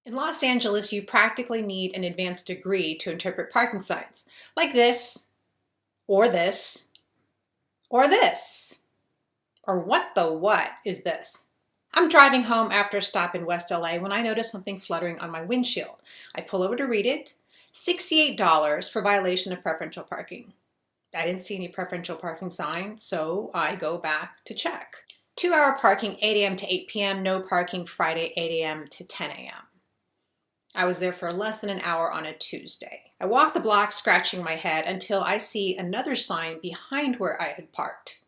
In Los Angeles, you practically need an advanced degree to interpret parking signs, like this, or this, or this. Or what the what is this? I'm driving home after a stop in West LA when I notice something fluttering on my windshield. I pull over to read it. $68 for violation of preferential parking. I didn't see any preferential parking sign, so I go back to check. 2-hour parking 8 a.m. to 8 p.m., no parking Friday 8 a.m. to 10 a.m. I was there for less than an hour on a Tuesday. I walk the block scratching my head until I see another sign behind where I had parked.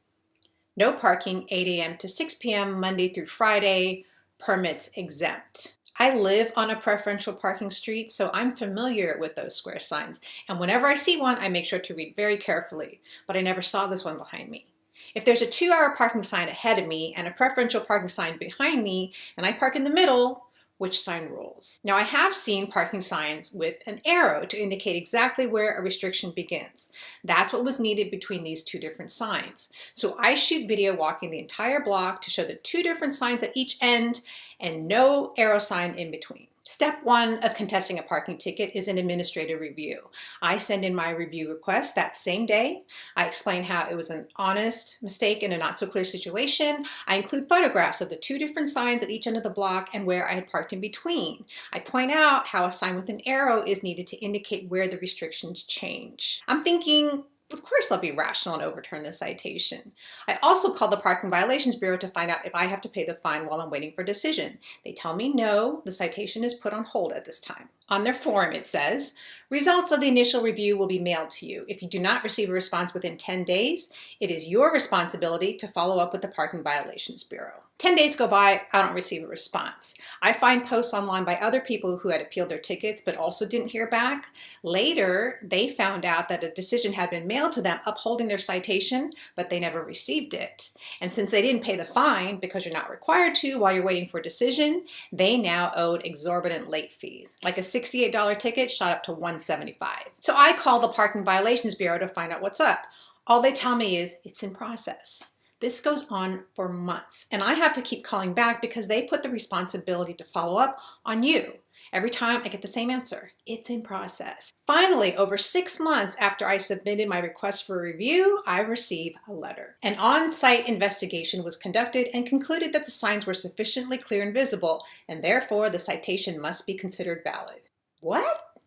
No parking 8 a.m. to 6 p.m. Monday through Friday, permits exempt. I live on a preferential parking street, so I'm familiar with those square signs. And whenever I see one, I make sure to read very carefully, but I never saw this one behind me. If there's a 2-hour parking sign ahead of me and a preferential parking sign behind me, and I park in the middle, which sign rules? Now, I have seen parking signs with an arrow to indicate exactly where a restriction begins. That's what was needed between these two different signs. So I shoot video walking the entire block to show the two different signs at each end and no arrow sign in between. Step 1 of contesting a parking ticket is an administrative review. I send in my review request that same day. I explain how it was an honest mistake in a not so clear situation. I include photographs of the two different signs at each end of the block and where I had parked in between. I point out how a sign with an arrow is needed to indicate where the restrictions change. I'm thinking, of course I'll be rational and overturn the citation. I also called the Parking Violations Bureau to find out if I have to pay the fine while I'm waiting for a decision. They tell me no, the citation is put on hold at this time. On their form it says, results of the initial review will be mailed to you. If you do not receive a response within 10 days, it is your responsibility to follow up with the Parking Violations Bureau. 10 days go by, I don't receive a response. I find posts online by other people who had appealed their tickets but also didn't hear back. Later, they found out that a decision had been mailed to them upholding their citation, but they never received it. And since they didn't pay the fine because you're not required to while you're waiting for a decision, they now owed exorbitant late fees. Like a $68 ticket shot up to $175. So I call the Parking Violations Bureau to find out what's up. All they tell me is it's in process. This goes on for months, and I have to keep calling back because they put the responsibility to follow up on you. Every time I get the same answer, it's in process. Finally, over 6 months after I submitted my request for review, I received a letter. An on-site investigation was conducted and concluded that the signs were sufficiently clear and visible, and therefore the citation must be considered valid. What?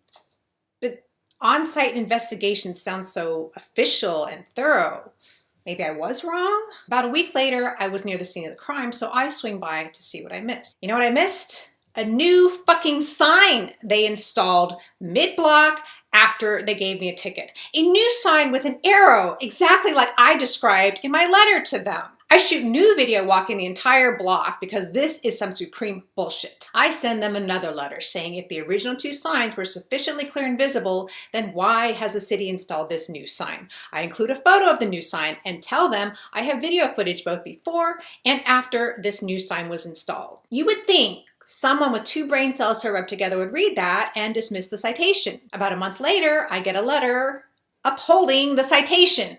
But on-site investigation sounds so official and thorough. Maybe I was wrong? About a week later, I was near the scene of the crime, so I swing by to see what I missed. You know what I missed? A new fucking sign they installed mid-block after they gave me a ticket. A new sign with an arrow, exactly like I described in my letter to them. I shoot new video walking the entire block because this is some supreme bullshit. I send them another letter saying if the original two signs were sufficiently clear and visible, then why has the city installed this new sign? I include a photo of the new sign and tell them I have video footage both before and after this new sign was installed. You would think someone with 2 brain cells to rub together would read that and dismiss the citation. About a month later, I get a letter upholding the citation.